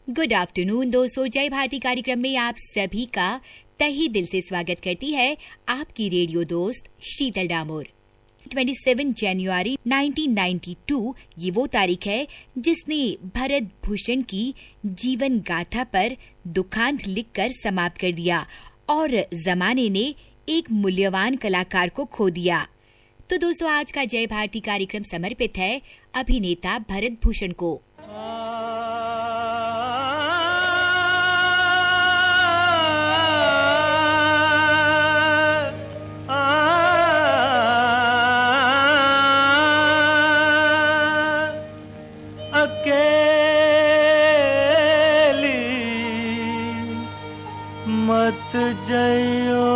Good afternoon दोस्तों, जय भारती कार्यक्रम में आप सभी का तहे दिल से स्वागत करती है आपकी रेडियो दोस्त शीतल डामोर। 27 जनवरी 1992 ये वो तारीख है जिसने भरत भूषण की जीवन गाथा पर दुखांत लिखकर समाप्त कर दिया और जमाने ने एक मूल्यवान कलाकार को खो दिया। तो दोस्तों, आज का जय भारती कार्यक्रम समर्पित है अभिनेता भरत भूषण को। मत जइयो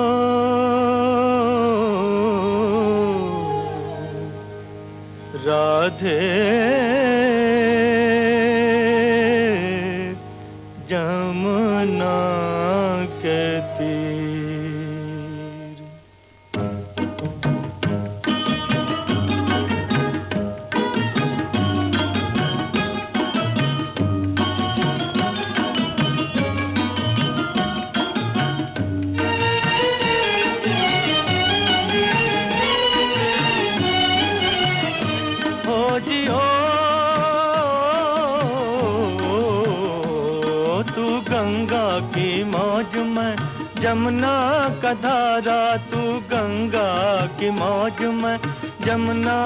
राधे जमुना के तीर। गंगा की मौज में जमुना का धारा, तू गंगा की मौज में जमुना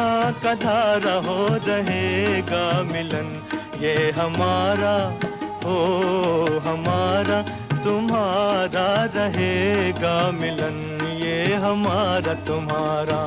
का धारा, हो रहेगा मिलन ये हमारा, हो हमारा तुम्हारा, रहेगा मिलन ये हमारा तुम्हारा।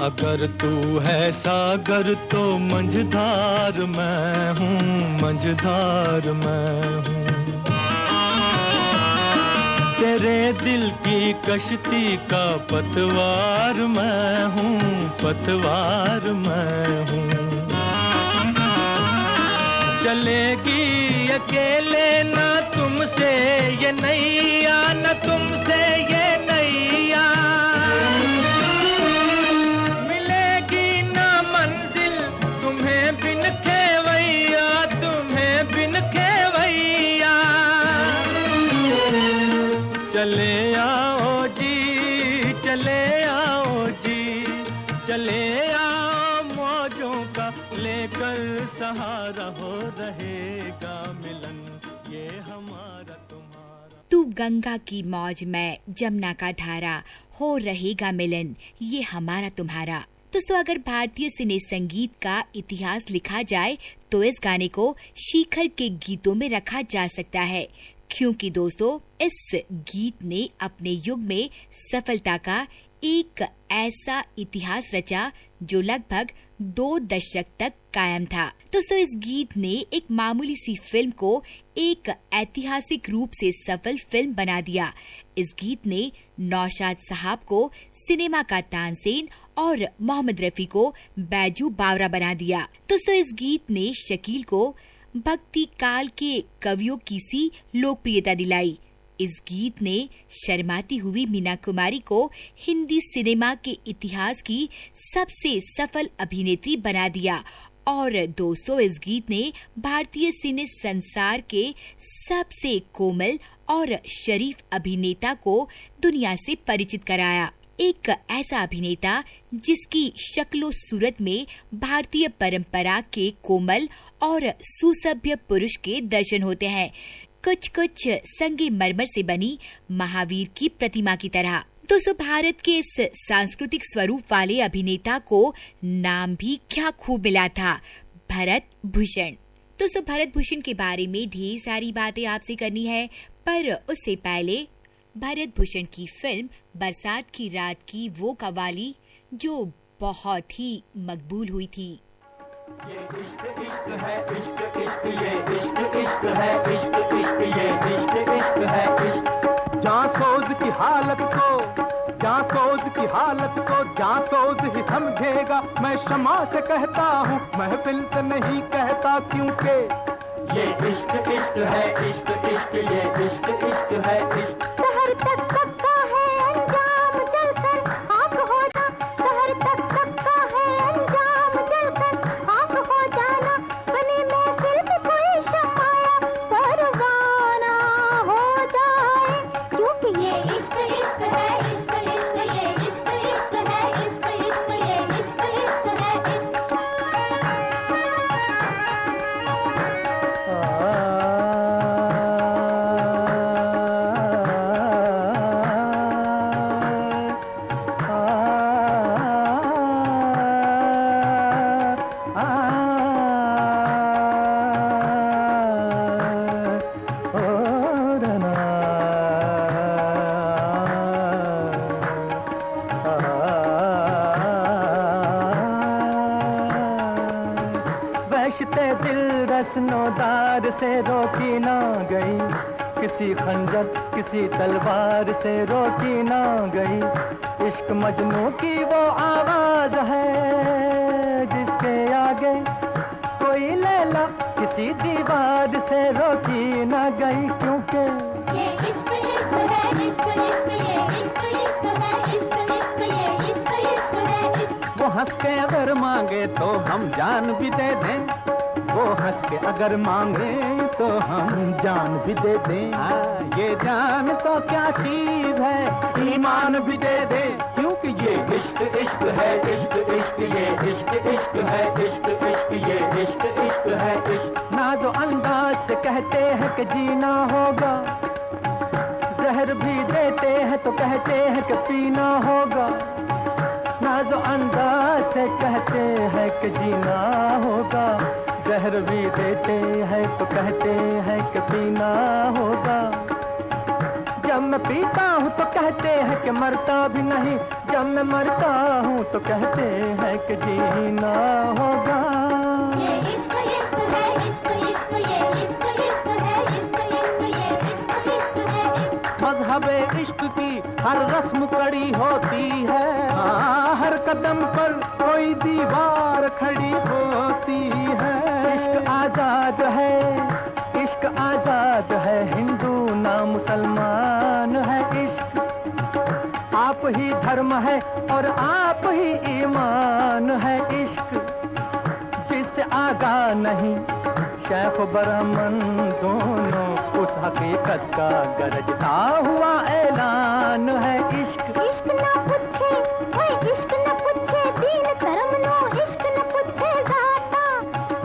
अगर तू है सागर तो मंझधार मैं हूँ, मंझधार मैं हूँ। तेरे दिल की कश्ती का पतवार मैं हूँ, पतवार मैं हूँ। चलेगी अकेले ना तुमसे ये नैया, न तुमसे ये नैया। चले आओ जी, चले आओ जी, चले आओ मौजों का लेकर सहारा, हो रहेगा मिलन ये हमारा तुम्हारा। तू गंगा की मौज में जमुना का धारा, हो रहेगा मिलन ये हमारा तुम्हारा। दोस्तों, अगर भारतीय सिने संगीत का इतिहास लिखा जाए तो इस गाने को शिखर के गीतों में रखा जा सकता है, क्योंकि दोस्तों इस गीत ने अपने युग में सफलता का एक ऐसा इतिहास रचा जो लगभग 2 दशक तक कायम था। दोस्तों, इस गीत ने एक मामूली सी फिल्म को एक ऐतिहासिक रूप से सफल फिल्म बना दिया। इस गीत ने नौशाद साहब को सिनेमा का तानसेन और मोहम्मद रफी को बैजू बावरा बना दिया। दोस्तों, इस गीत ने शकील को भक्ति काल के कवियों की सी लोकप्रियता दिलाई। इस गीत ने शर्माती हुई मीना कुमारी को हिंदी सिनेमा के इतिहास की सबसे सफल अभिनेत्री बना दिया। और दोस्तों, इस गीत ने भारतीय सिने संसार के सबसे कोमल और शरीफ अभिनेता को दुनिया से परिचित कराया। एक ऐसा अभिनेता जिसकी शक्लो सूरत में भारतीय परंपरा के कोमल और सुसभ्य पुरुष के दर्शन होते हैं, कुछ कुछ संगमरमर से बनी महावीर की प्रतिमा की तरह। दोस्तों, भारत के इस सांस्कृतिक स्वरूप वाले अभिनेता को नाम भी क्या खूब मिला था, भरत भूषण। दोस्तों, भरत भूषण के बारे में ढेर सारी बातें आपसे करनी है, पर उससे पहले भरत भूषण की फिल्म बरसात की रात की वो कव्वाली जो बहुत ही मकबूल हुई थी। ये इश्क इश्क है, इश्क इश्क, ये इश्क इश्क है, इश्क इश्क, ये इश्क इश्क है, इश्क। जासूस की हालत को, जासूस की हालत को जासूस ही समझेगा। मैं शमा से कहता हूँ, महफिल से नहीं कहता, क्योंकि ये इश्क इश्क है, इश्क इश्क ये इश्क इश्क है, इश्क। शहर तक सबका है अंजाम जलकर आग हो जा, शहर तक सबका है अंजाम जलकर आग हो जाना, बनी महफिल में कोई शमाया परवाना हो जाए, क्योंकि ये इश्क इश्क है, इश्क इश्क ये इश्क इश्क है, इश्क इश्क ये इश्क इश्क है, इश्क। वहशते दिल रस्नोदार से रोकी ना गई, किसी खंजर किसी तलवार से रोकी ना गई। इश्क मजनू की वो आवाज है जिसके आगे कोई लैला किसी दीवार से रोकी ना गई, क्योंकि ये इश्क इश्क है, इश्क इश्क ये इश्क इश्क है, इश्क इश्क ये इश्क इश्क है, इश्क। वो हंस के अगर मांगे तो हम जान भी दे दें, वो हंस के अगर मांगे तो हम जान भी दे दें। ये जान तो क्या चीज है, ईमान भी दे दे, क्योंकि ये इश्क इश्क है, इश्क इश्क ये इश्क इश्क है, इश्क इश्क ये इश्क इश्क है, इश्क। नाज़ो अंदाज से कहते हैं कि जीना होगा, जहर भी देते हैं तो कहते हैं कि पीना होगा। नाज़ो अंदाज से कहते हैं कि जीना होगा, जहर भी देते हैं तो कहते हैं कि पीना होगा। जब मैं पीता हूँ तो कहते हैं कि मरता भी नहीं, जब मैं मरता हूँ तो कहते हैं कि जीना होगा। ये इश्क इश्क है, इश्क इश्क ये इश्क इश्क है, इश्क इश्क ये इश्क इश्क है, इश्क। मज़हबे इश्क की हर रस्म कड़ी होती है, हाँ, हर कदम पर कोई दीवार खड़ी होती है। इश्क आजाद है, इश्क आजाद है, हिंदू ना मुसलमान है। इश्क आप ही धर्म है और आप ही ईमान है। इश्क जिससे आगा नहीं शेख ब्राह्मण दोनों, उस हकीकत का गरजता हुआ ऐलान है। इश्क इश्क ना पूछे ओए, इश्क ना पूछे दीन धर्म नो, इश्क ना पूछे जाता,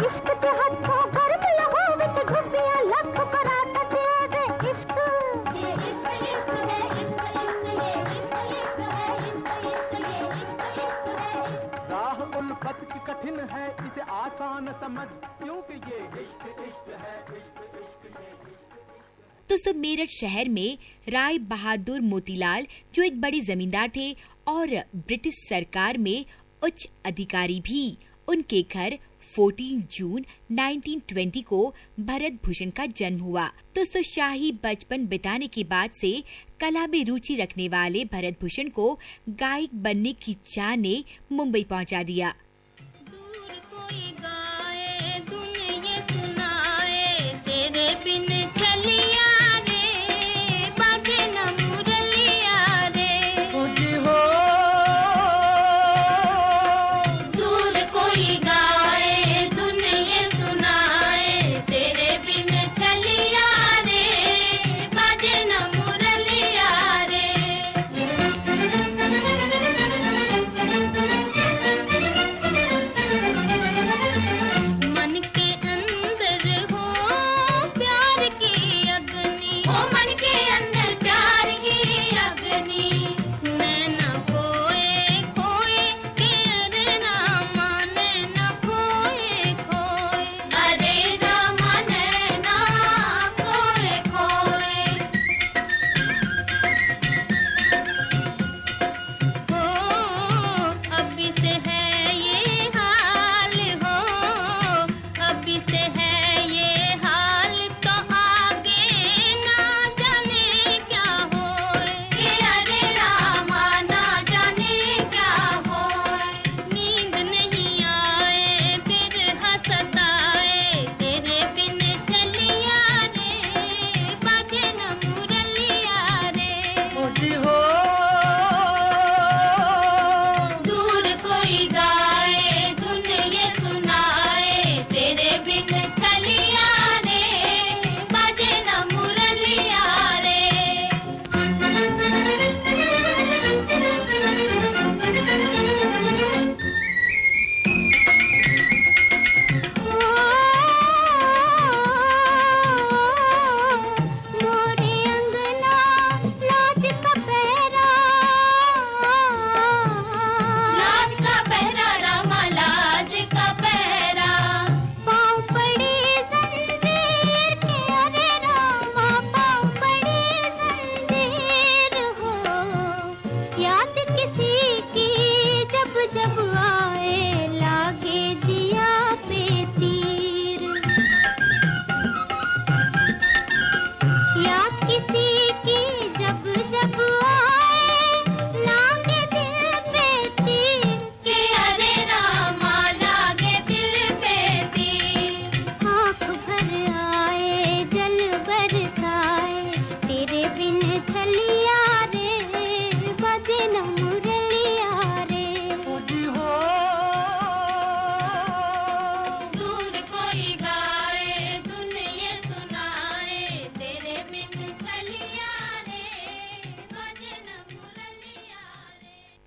इश्क ते हथों गर्म लहो विच डुबिया लख पराठा देवे। इश्क ये इश्क इश्क है, इश्क इश्क ये इश्क इश्क है, इश्क इश्क ये इश्क इश्क है, इश्क। राह उल्फत की कठिन है, इसे आसान समझ, क्योंकि ये इश्क इश्क है, इश्क इश्क ये इश्क। दोस्तों, मेरठ शहर में राय बहादुर मोतीलाल जो एक बड़े जमींदार थे और ब्रिटिश सरकार में उच्च अधिकारी भी, उनके घर 14 जून 1920 को भरत भूषण का जन्म हुआ। दोस्तों, शाही बचपन बिताने के बाद से कला में रुचि रखने वाले भरत भूषण को गायक बनने की चाह ने मुंबई पहुंचा दिया। दूर कोई गाए धुन ये सुनाए, तेरे बिन चलिया रे, बाजे न मुरलिया रे। तुझी हो दूर कोई गाए धुन ये सुनाए, तेरे बिन चलिया रे, बाजे न मुरलिया रे। से है ये हाल तो आगे ना जाने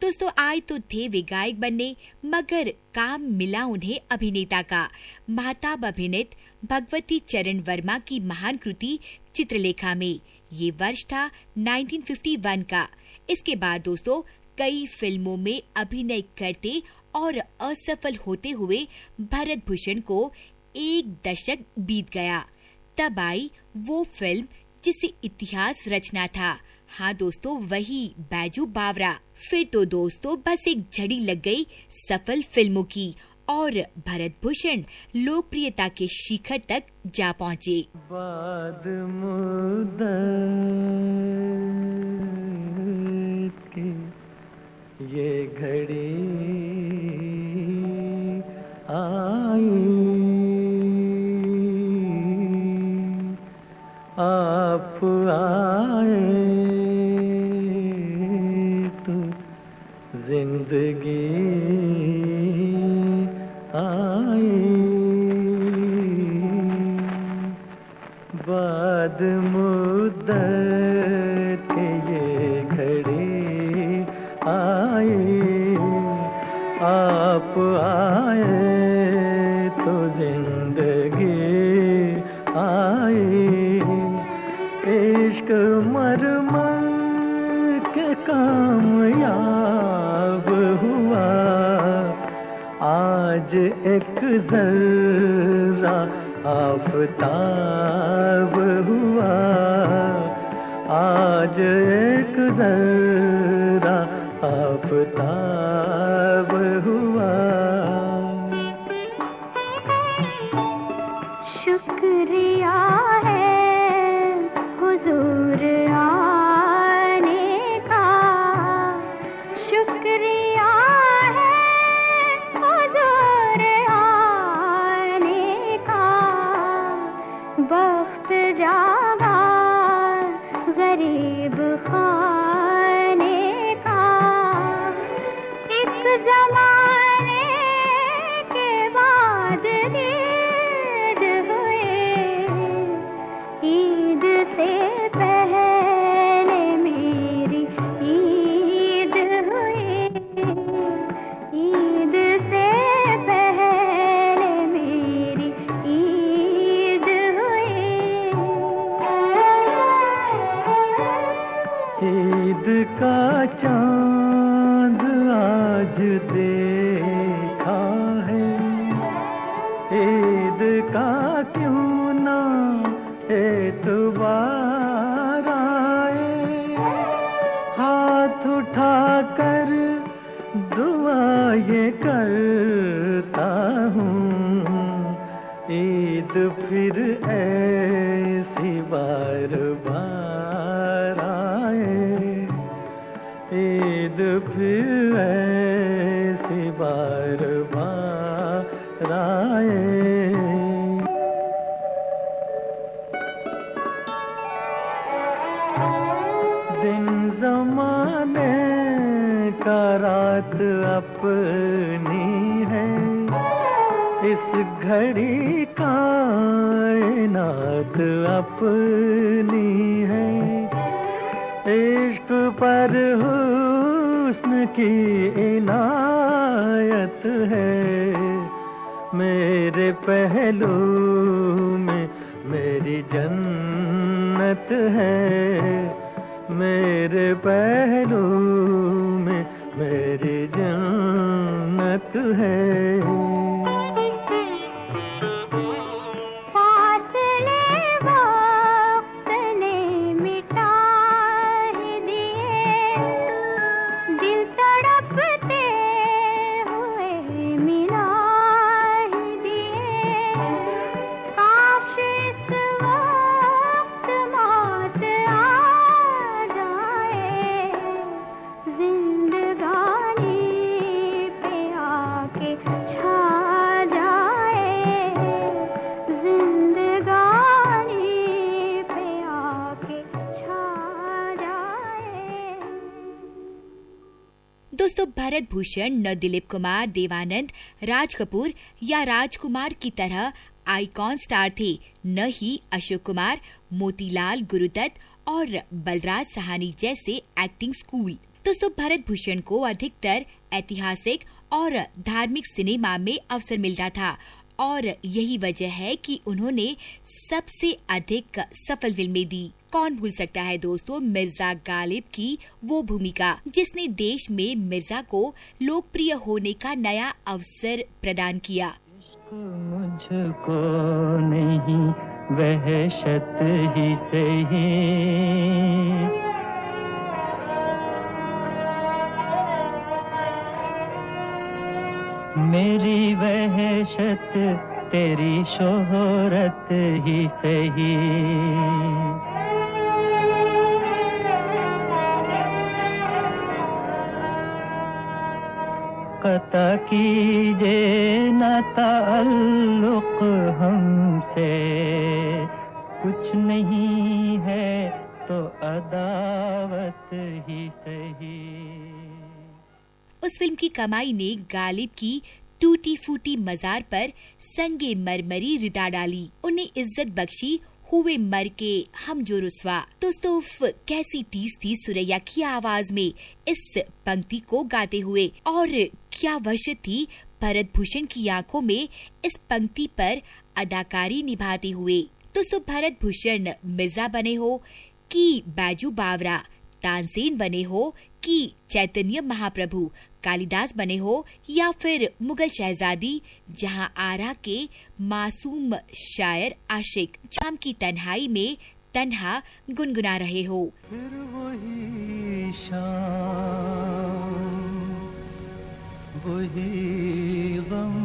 दोस्तों आए तो थे वे गायक बनने, मगर काम मिला उन्हें अभिनेता का। महताब अभिनीत भगवती चरण वर्मा की महान कृति चित्रलेखा में, ये वर्ष था 1951 का। इसके बाद दोस्तों कई फिल्मों में अभिनय करते और असफल होते हुए भरत भूषण को 1 दशक बीत गया। तब आई वो फिल्म जिसे इतिहास रचना था। हाँ दोस्तों, वही बैजू बावरा। फिर तो दोस्तों बस एक झड़ी लग गई सफल फिल्मों की और भरत भूषण लोकप्रियता के शिखर तक जा पहुँचे। बाद मुद्दत की ये घड़ी आई, आप आए तो जिंदगी आई। बाद मुद्दत ये घड़ी आई, आप आए तो जिंदगी आई। इश्क मरमर के कामयाब हुआ, आज एक जर्रा आफताब हुआ, आज एक जर्रा आफताब हुआ। शुक्रिया है हुजूर आने का, शुक्रिया है हुजूर आने का। वक्त जागा गरीब खाने का, एक जमाने के बाद ईद हुए, ईद से पहले मेरी ईद हुई, ईद से पहले मेरी ईद हुई। ईद का चांद आज देखा है, ईद का क्यों ना एतबार आए। हाथ उठाकर दुआ ये करता हूँ, ईद फिर ऐसी बार बार आए, ईद फिर ऐसी बार बार आए। दिन ज़माने का रात अपनी है, इस घड़ी कायनात अपनी है। इश्क पर हुस्न की इनायत है, मेरे पहलू में मेरी जन्नत है, मेरे पहलू में मेरी जन्नत है। दोस्तों भरत भूषण न दिलीप कुमार, देवानंद, राज कपूर या राजकुमार की तरह आइकॉन स्टार थे, न ही अशोक कुमार, मोतीलाल, गुरुदत्त और बलराज साहनी जैसे एक्टिंग स्कूल। दोस्तों, भरत भूषण को अधिकतर ऐतिहासिक और धार्मिक सिनेमा में अवसर मिलता था और यही वजह है कि उन्होंने सबसे अधिक सफल फिल्में दी। कौन भूल सकता है दोस्तों मिर्जा गालिब की वो भूमिका जिसने देश में मिर्जा को लोकप्रिय होने का नया अवसर प्रदान किया। मुझको नहीं वहशत ही सही, मेरी वहशत तेरी शोहरत ही सही। कता कीजे न ताल्लुक हमसे, कुछ नहीं है तो अदावत ही सही। उस फिल्म की कमाई ने गालिब की टूटी फूटी मजार पर संगे मरमरी रिदा डाली, उन्हें इज्जत बख्शी हुए मर के हम जो रुस्वा। दोस्तों, कैसी टीस थी सुरैया की आवाज में इस पंक्ति को गाते हुए, और क्या वशत थी भरत भूषण की आंखों में इस पंक्ति पर अदाकारी निभाते हुए। दोस्तों, भरत भूषण मिर्जा बने हो कि बैजू बावरा, तानसेन बने हो कि चैतन्य महाप्रभु, कालिदास बने हो या फिर मुगल शहजादी, जहां आरा के मासूम शायर आशिक शाम की तन्हाई में तन्हा गुनगुना रहे हो। फिर वही शाम, वही गम,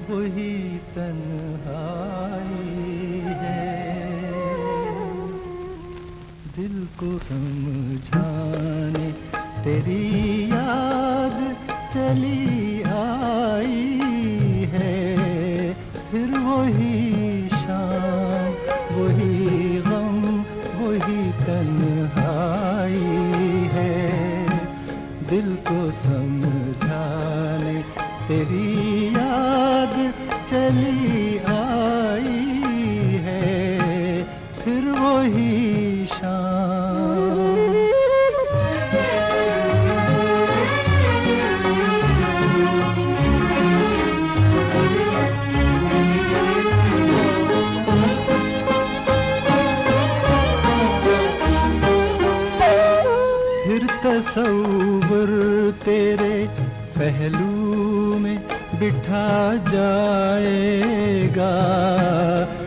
वही तन्हाई है, दिल को समझाने तेरी याद चली आई है। फिर वही शाम, वही गम, वही तन्हाई है, दिल को समझाने तेरी याद चली आई है। फिर वही शाम। तसव्वुर तेरे पहलू में बिठा जाएगा,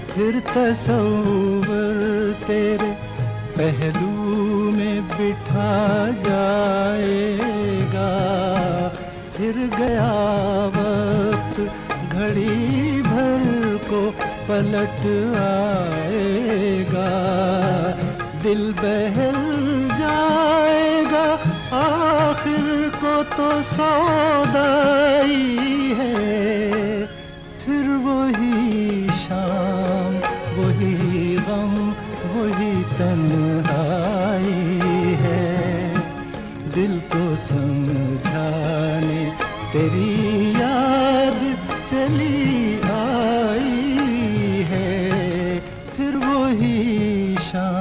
फिर तसव्वुर तेरे पहलू में बिठा जाएगा। फिर गया वक्त घड़ी भर को पलट आएगा, दिल बहल जाएगा, आखिर को तो सौदाई है। फिर वही शाम, वही गम, वही तन्हाई है, दिल को समझाने तेरी याद चली आई है। फिर वही शाम।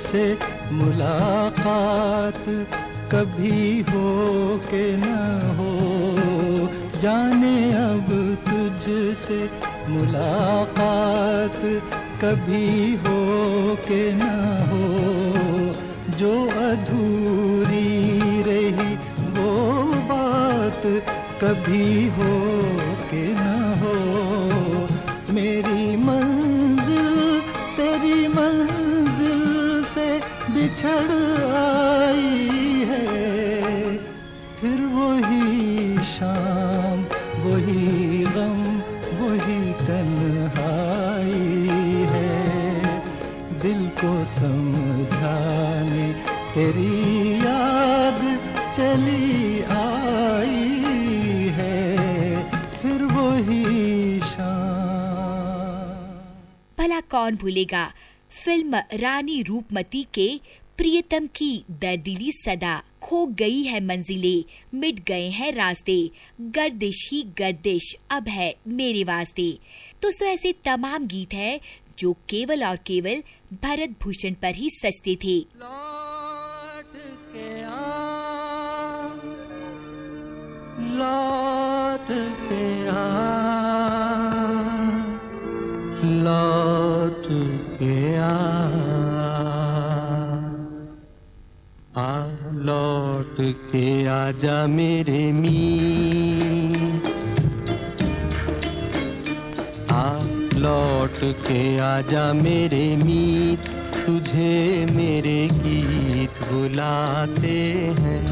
से मुलाकात कभी हो के न हो, जाने अब तुझसे मुलाकात कभी हो के न हो। जो अधूरी रही वो बात कभी हो के न हो। मेरी मंजिल तेरी मंजिल से बिछड़ आई है। फिर वही शाम, वही गम, वही तन्हाई है, दिल को समझाने तेरी याद चली आई है। फिर वही शाम। भला कौन भूलेगा फिल्म रानी रूपमती के प्रियतम की दर्दीली सदा, खो गई है मंजिलें, मिट गए हैं रास्ते, गर्दिश ही गर्दिश अब है मेरे वास्ते। दोस्तों ऐसे तमाम गीत हैं जो केवल और केवल भरत भूषण पर ही सजते थे। लौट के आ, लौट के आ, लौट के आ, लौट के आजा मेरे मीत, लौट के आजा मेरे मीत, तुझे मेरे गीत बुलाते हैं।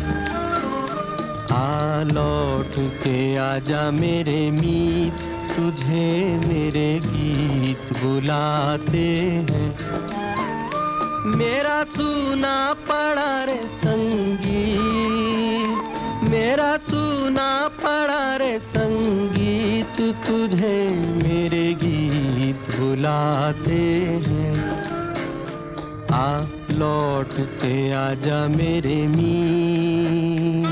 लौट के आजा मेरे मीत, तुझे मेरे गीत बुलाते हैं। मेरा सुना पड़ा रे संगीत, मेरा सुना पड़ा रे संगीत, तुझे मेरे गीत बुलाते हैं। लौट के आजा मेरे मीत।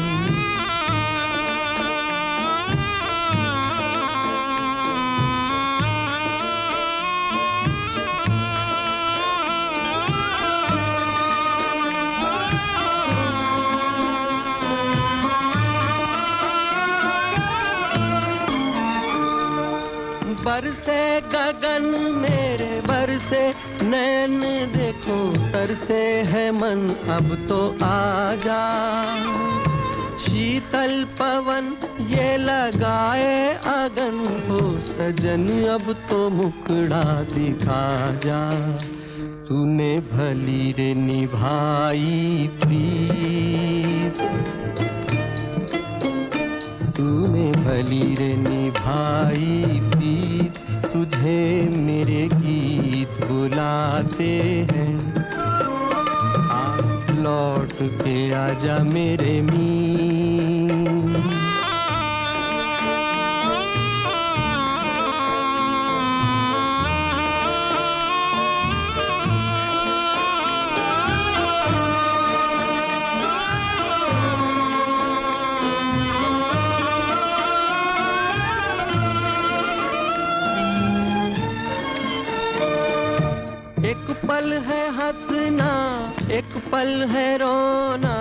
बरसे गगन मेरे बरसे नैन, देखो तरसे है मन अब तो आजा। शीतल पवन ये लगाए अगन को, सजन अब तो मुखड़ा दिखा जा। तूने भली रे निभाई प्रीत, तूने भली रे निभाई प्रीत, तुझे मेरे गीत बुलाते हैं। लौट के आजा मेरे मीत। एक पल है हंसना, एक पल है रोना,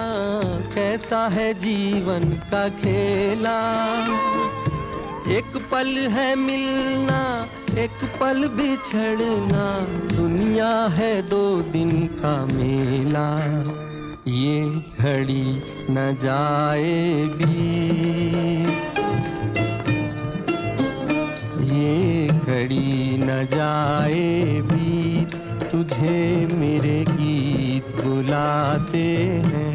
कैसा है जीवन का खेला। एक पल है मिलना, एक पल बिछड़ना, दुनिया है 2 दिन का मेला। ये घड़ी न जाए बीत, ये घड़ी न जाए बीत, तुझे मेरे गीत बुलाते हैं।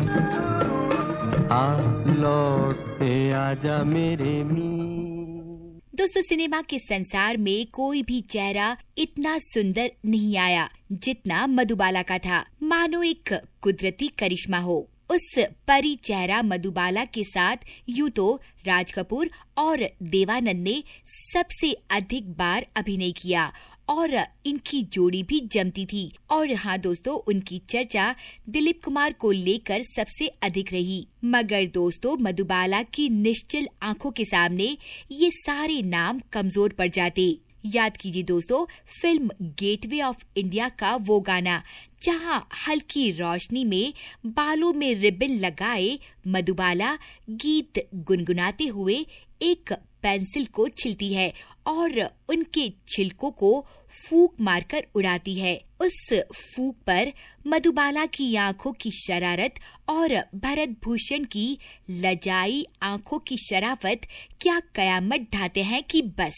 लौट के आजा मेरे मीत। दोस्तों सिनेमा के संसार में कोई भी चेहरा इतना सुंदर नहीं आया जितना मधुबाला का था, मानो एक कुदरती करिश्मा हो। उस परी चेहरा मधुबाला के साथ यूं तो राज कपूर और देवानंद ने सबसे अधिक बार अभिनय किया और इनकी जोड़ी भी जमती थी। और हाँ दोस्तों, उनकी चर्चा दिलीप कुमार को लेकर सबसे अधिक रही। मगर दोस्तों मधुबाला की निश्चल आंखों के सामने ये सारे नाम कमजोर पड़ जाते। याद कीजिए दोस्तों, फिल्म गेटवे ऑफ इंडिया का वो गाना जहां हल्की रोशनी में बालों में रिबन लगाए मधुबाला गीत गुनगुनाते हुए एक पेंसिल को छिलती है और उनके छिलकों को फूंक मारकर उड़ाती है। उस फूंक पर मधुबाला की आंखों की शरारत और भरत भूषण की लजाई आंखों की शराफत क्या कयामत ढाते हैं कि बस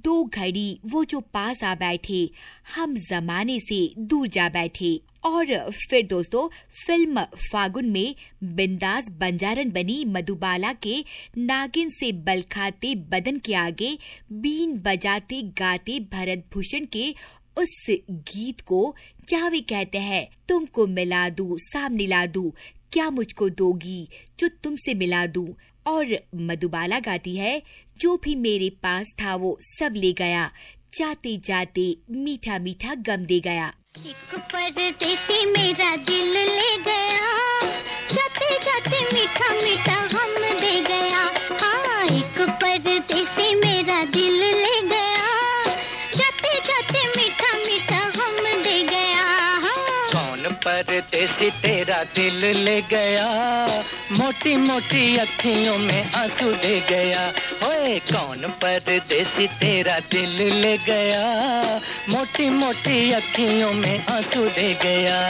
2 घड़ी वो जो पास आ बैठे, हम जमाने से दूर जा बैठे। और फिर दोस्तों फिल्म फागुन में बिंदास बंजारन बनी मधुबाला के नागिन से बल खाते बदन के आगे बीन बजाते गाते भरत भूषण के उस गीत को जहाँ वे कहते हैं, तुमको मिला दूं सामने ला दूं, क्या मुझको दोगी जो तुमसे मिला दूं। और मधुबाला गाती है, जो भी मेरे पास था वो सब ले गया, जाते जाते मीठा मीठा गम दे गया। एक परदेसी मेरा दिल ले गया, जाते जाते मीठा मीठा गम दे गया। हाँ, एक परदेसी मेरा दिल ले गया, जाते जाते मीठा मीठा गम दे गया। हाँ। कौन परदेसी तेरा दिल ले गया, मोटी मोटी अखियों में आंसू दे गया। ओए कौन परदेसी तेरा दिल ले गया, मोटी मोटी अखियों में आंसू दे गया।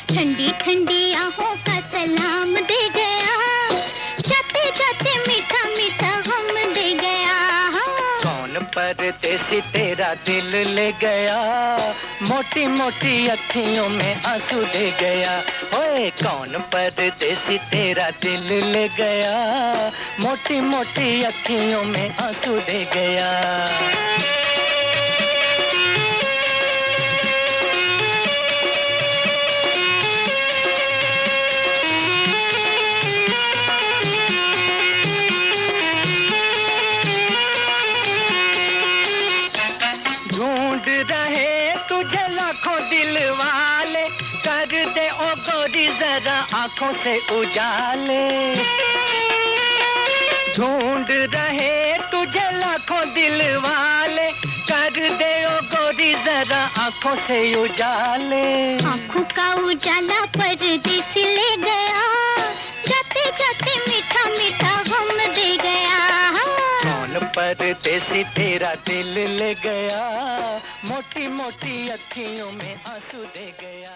ठंडी ठंडी आहों का सलाम दे गया, जाते जाते मीठा मीठा गम दे गया। हाँ। कौन परदेसी तेरा दिल ले गया, मोटी मोटी अखियों में आंसू दे गया। ओए कौन परदेसी तेरा दिल ले गया, मोटी मोटी अखियों में आंसू दे गया। ढूंढ रहे तुझे लाखों दिल वाले, कर दे ओ गोरी जरा आंखों से उजाले। ढूंढ रहे तुझे लाखों दिल वाले, कर दे ओ गोरी जरा आंखों से उजाले। आंखों का उजाला परदेसी ले गया, जाते जाते मीठा मीठा गम दे गया। कौन परदेसी तेरा दिल ले गया, मोटी मोटी अखियों में आंसू दे गया।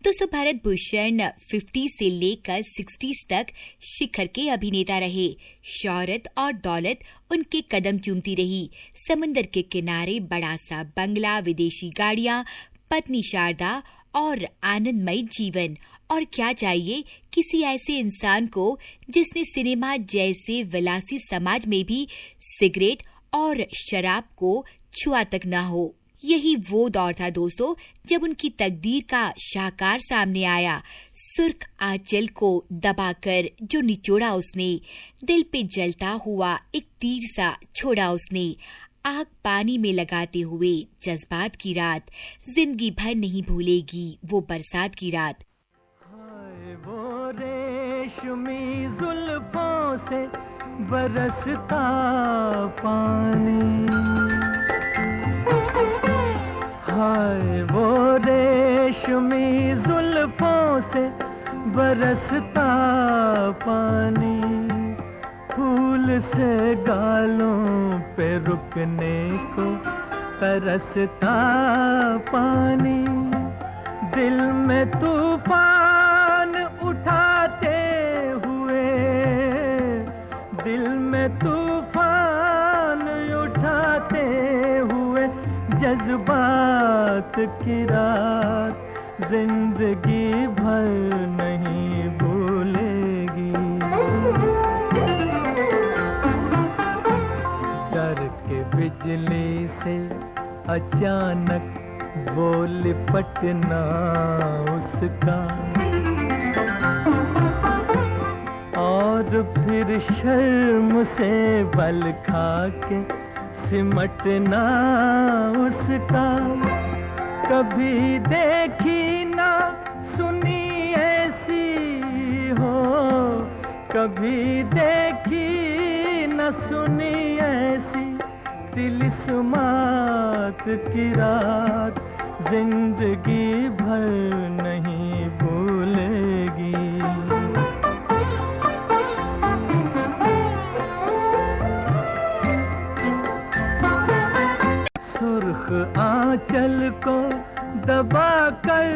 दोस्तों, भारत भूषण 50 से लेकर 60 तक शिखर के अभिनेता रहे। शौहरत और दौलत उनके कदम चूमती रही। समंदर के किनारे बड़ा सा बंगला, विदेशी गाड़ियां, पत्नी शारदा और आनंदमय जीवन। और क्या चाहिए किसी ऐसे इंसान को जिसने सिनेमा जैसे विलासी समाज में भी सिगरेट और शराब को छुआ तक न हो। यही वो दौर था दोस्तों, जब उनकी तकदीर का शाहकार सामने आया। सुर्ख आंचल को दबाकर जो निचोड़ा उसने, दिल पे जलता हुआ एक तीर सा छोड़ा उसने। आग पानी में लगाते हुए जज्बात की रात, जिंदगी भर नहीं भूलेगी वो बरसात की रात। हाय वो रेशमी जुल्फों से बरसता पानी, हाय वो रेशमी जुल्फों से बरसता पानी। फूल से गालों पे रुकने को तरसता पानी। दिल में तूफान उठाते हुए, दिल में तूफान उठाते हुए जज्बात की रात जिंदगी भर नहीं भूलेगी। डर के बिजली से अचानक वो लिपटना उसका, और फिर शर्म से बल खा के सिमटना उसका। कभी देखी ना सुनी ऐसी हो, कभी देखी न सुनी ऐसी तिलिस्मात की रात जिंदगी भर नहीं भूलेगी। सुर्ख आंचल को दबा कर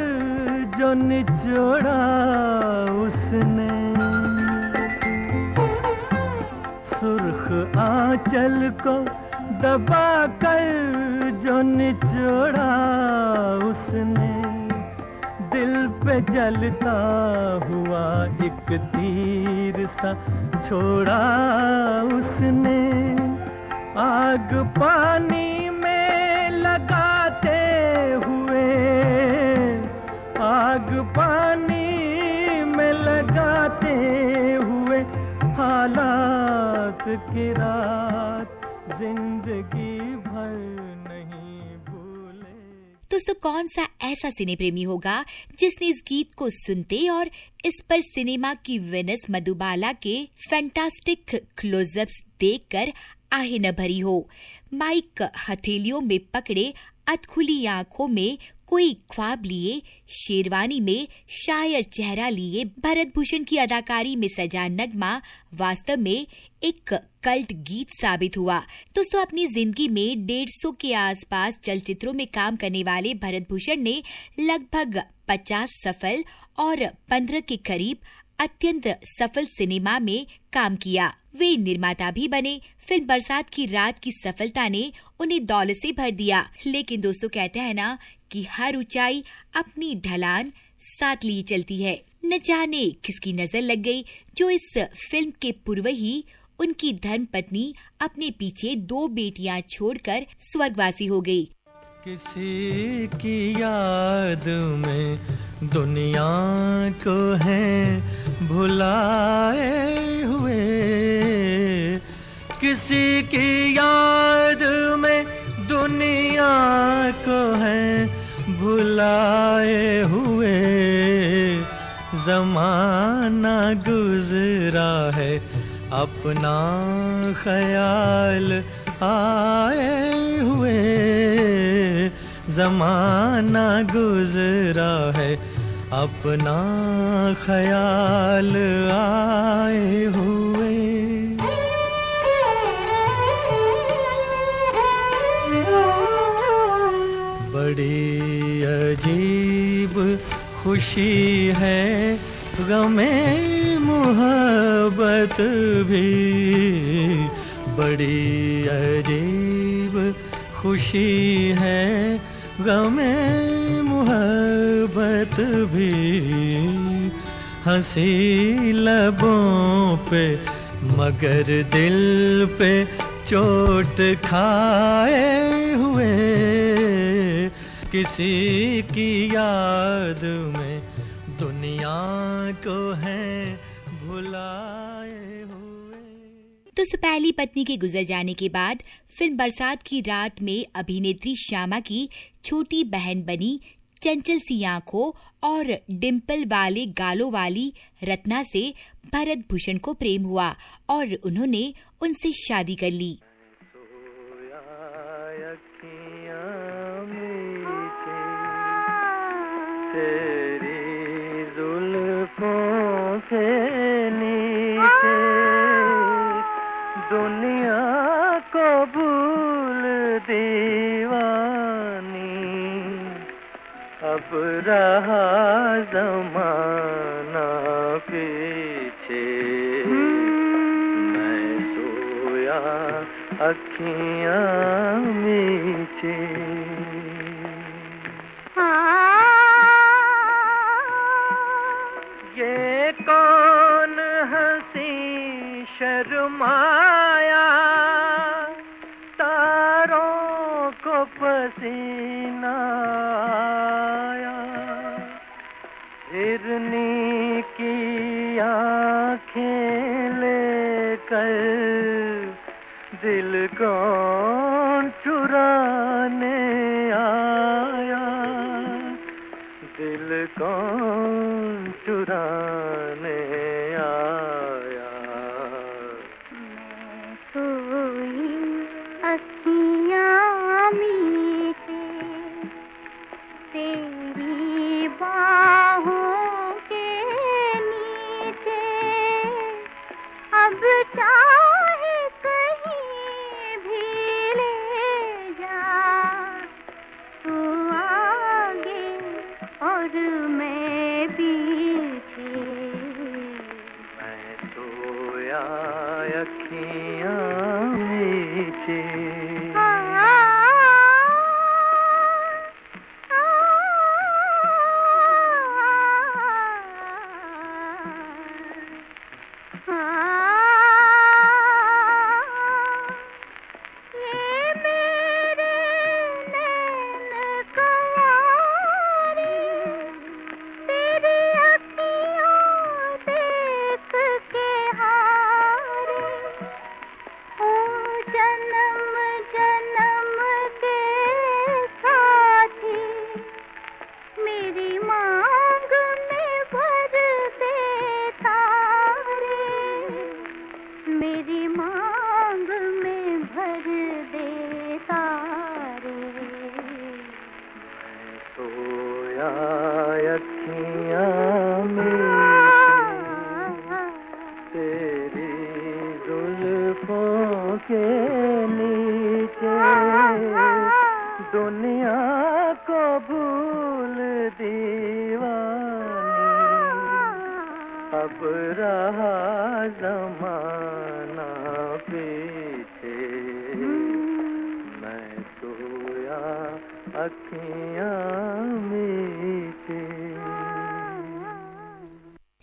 जो निचोड़ा उसने, सुर्ख आंचल को दबा कर जो निचोड़ा उसने, दिल पे जलता हुआ एक तीर सा छोड़ा उसने। आग पानी में लगाते हुए, आग पानी में लगाते हुए, हालात की रात जिंदगी भर नहीं भूले। दोस्तों, कौन सा ऐसा सिने प्रेमी होगा जिसने इस गीत को सुनते और इस पर सिनेमा की वेनिस मधुबाला के फैंटास्टिक क्लोजअप्स देखकर आहें न भरी हो। माइक हथेलियों में पकड़े, अधखुली आंखों में कोई ख्वाब लिए, शेरवानी में शायर चेहरा लिए भरत भूषण की अदाकारी में सजा नगमा वास्तव में एक कल्ट गीत साबित हुआ। दोस्तों, अपनी जिंदगी में 150 के आसपास चलचित्रों में काम करने वाले भरत भूषण ने लगभग 50 सफल और 15 के करीब अत्यंत सफल सिनेमा में काम किया। वे निर्माता भी बने। फिल्म बरसात की रात की सफलता ने उन्हें दौलत से भर दिया। लेकिन दोस्तों, कहते हैं ना कि हर ऊंचाई अपनी ढलान साथ लिए चलती है। न जाने किसकी नजर लग गई जो इस फिल्म के पूर्व ही उनकी धर्म पत्नी अपने पीछे 2 बेटियां छोड़कर स्वर्गवासी हो गई। किसी की याद में दुनिया को है भुलाए हुए, किसी की याद में दुनिया को है भुलाए हुए। ज़माना गुज़रा है अपना ख्याल आए हुए, ज़माना गुज़रा है अपना ख्याल आए हुए। बड़ी अजीब खुशी है गमे मोहब्बत भी, बड़ी अजीब खुशी है गमे मोहब्बत भी। हंसी लबों पे मगर दिल पे चोट खाए हुए, किसी की याद में दुनिया को है भुलाए हुए। तो पहली पत्नी के गुजर जाने के बाद फिल्म बरसात की रात में अभिनेत्री श्यामा की छोटी बहन बनी चंचल सी आंखों और डिम्पल वाले गालों वाली रत्ना से भरत भूषण को प्रेम हुआ और उन्होंने उनसे शादी कर ली। तेरी जुल्फों से नीचे दुनिया को भूल दीवानी, अब रहा ज़माना पीछे। मैं सोया अखियाँ मीचे, ये कौन हंसी शर्माया, तारों को पसीना आया। हिरनी की आँखें लेकर दिल कौन चुराने आया, दिल कौन चुराने आया। मैं सोई अखियाँ मीचे तेरी बाहों के नीचे, अब चाहे कहीं भी ले जा तू नीचे दुनिया को भूल दीवानी, अब रहा ज़माना पीछे, मैं सोया अखियाँ मीचे।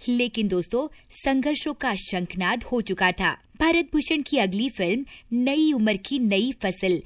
लेकिन दोस्तों, संघर्षों का शंखनाद हो चुका था। भरत भूषण की अगली फिल्म नई उम्र की नई फसल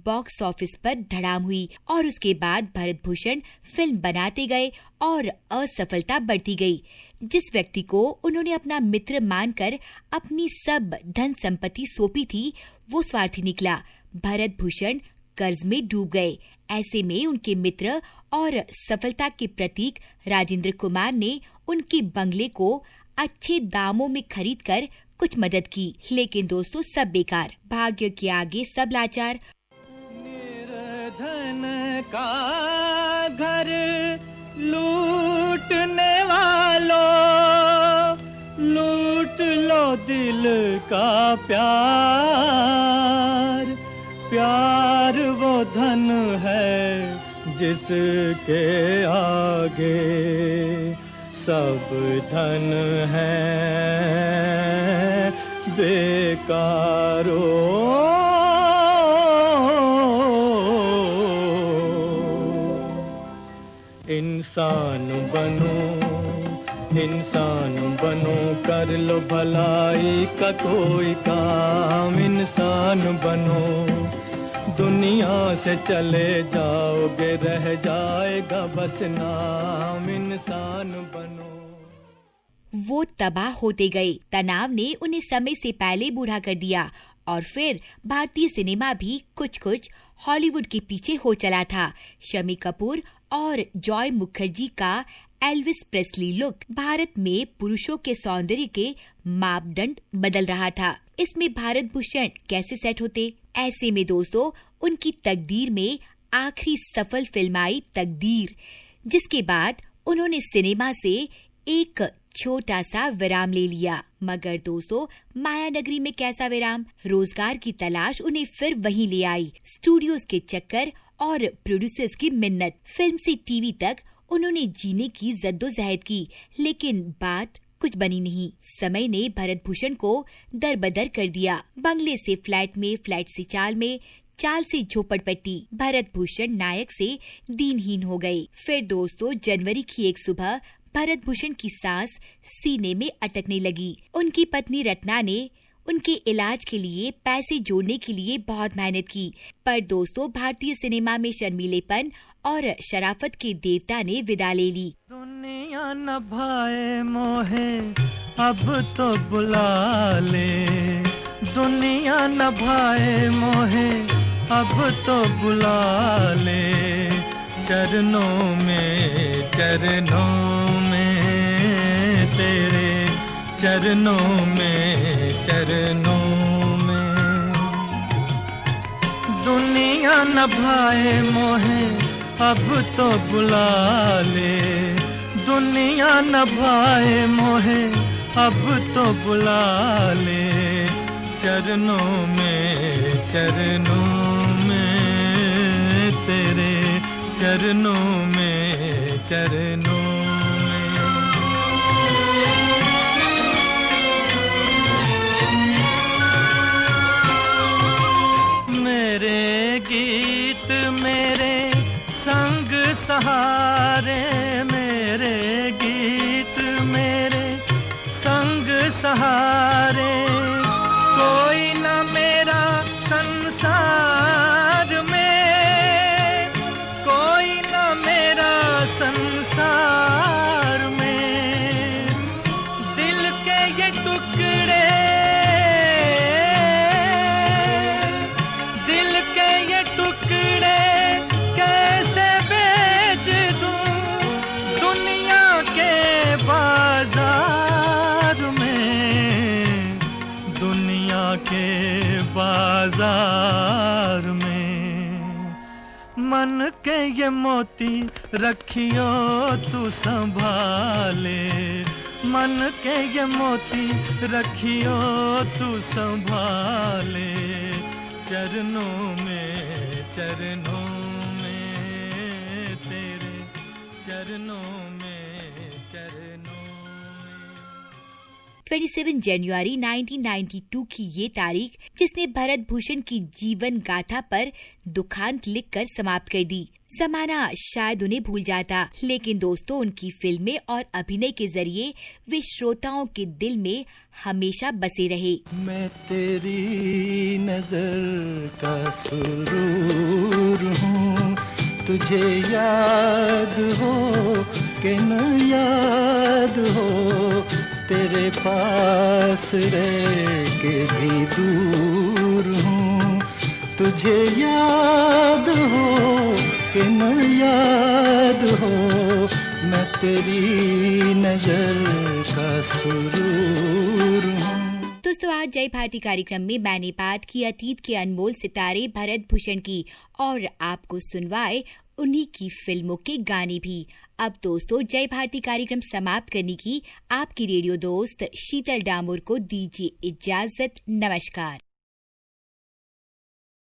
बॉक्स ऑफिस पर धड़ाम हुई और उसके बाद भरत भूषण फिल्म बनाते गए और असफलता बढ़ती गई। जिस व्यक्ति को उन्होंने अपना मित्र मानकर अपनी सब धन संपत्ति सौंपी थी, वो स्वार्थी निकला। भरत भूषण कर्ज में डूब गए। ऐसे में उनके मित्र और सफलता के प्रतीक राजेंद्र कुमार ने उनके बंगले को अच्छे दामों में खरीदकर कुछ मदद की। लेकिन दोस्तों, सब बेकार। भाग्य के आगे सब लाचार। निर्धन का घर लूटने वालों, लूट लो दिल का प्यार। प्यार वो धन है जिसके आगे सब धन है बेकारो। इंसान बनो कर लो भलाई का कोई काम। इंसान बनो, दुनिया से चले जाओगे, रह जाएगा बस नाम। इंसान बनो। वो तबाह होते गए। तनाव ने उन्हें समय से पहले बूढ़ा कर दिया और फिर भारतीय सिनेमा भी कुछ कुछ हॉलीवुड के पीछे हो चला था। शम्मी कपूर और जॉय मुखर्जी का एल्विस प्रेस्ली लुक भारत में पुरुषों के सौंदर्य के मापदंड बदल रहा था। इसमें भारत भूषण कैसे सेट होते? ऐसे में दोस्तों, उनकी तकदीर में आखिरी सफल फिल्म आई तकदीर, जिसके बाद उन्होंने सिनेमा से एक छोटा सा विराम ले लिया। मगर दोस्तों, माया नगरी में कैसा विराम? रोजगार की तलाश उन्हें फिर वहीं ले आई। स्टूडियोज के चक्कर और प्रोड्यूसर्स की मिन्नत, फिल्म से टीवी तक उन्होंने जीने की जद्दोजहद की, लेकिन बात कुछ बनी नहीं। समय ने भरत भूषण को दरबदर कर दिया। बंगले से फ्लैट में, फ्लैट से चाल में, चाल से झोपड़पट्टी। भरत भूषण नायक से दीनहीन हो गए। फिर दोस्तों, जनवरी की एक सुबह भरत भूषण की सांस सीने में अटकने लगी। उनकी पत्नी रत्ना ने उनके इलाज के लिए पैसे जोड़ने के लिए बहुत मेहनत की, पर दोस्तों, भारतीय सिनेमा में शर्मीलेपन और शराफत के देवता ने विदा ले ली। दुनिया न भाए मोहे अब तो बुला ले, दुनिया न भाए मोहे अब तो बुला ले। चरणों में तेरे, चरणों में दुनिया न भाए मोहे अब तो बुला ले, दुनिया न भाए मोहे अब तो बुला ले। चरणों में तेरे, चरणों में मेरे गीत मेरे संग सहारे, मेरे गीत मेरे संग सहारे। कोई न मेरा संसार में, कोई न मेरा संसार में। दिल के ये टुकड़े, दिल के ये टुकड़े कैसे बेच दूं दुनिया के बाजार में, दुनिया के बाजार में। मन के ये मोती रखियो तू संभाले, मन के ये मोती रखियो तू संभाले। चरणों में तेरे चरणों में 27 जनवरी 1992 की ये तारीख जिसने भरत भूषण की जीवन गाथा पर दुखांत लिखकर समाप्त कर दी। जमाना शायद उन्हें भूल जाता, लेकिन दोस्तों उनकी फिल्में और अभिनय के जरिए वे श्रोताओं के दिल में हमेशा बसे रहे। मैं तेरी नजर का सुरूर हूँ, तुझे याद हो कि न याद हो, तेरे पास रह के भी दूर हूँ, तुझे याद हो कि न याद हो, मैं तेरी नजर का सुरूर हूँ। दोस्तों आज जय भारती कार्यक्रम में मैंने बात की अतीत के अनमोल सितारे भरत भूषण की और आपको सुनवाए उन्हीं की फिल्मों के गाने भी। अब दोस्तों जय भारती कार्यक्रम समाप्त करने की आपकी रेडियो दोस्त शीतल डामोर को दीजिए इजाजत। नमस्कार।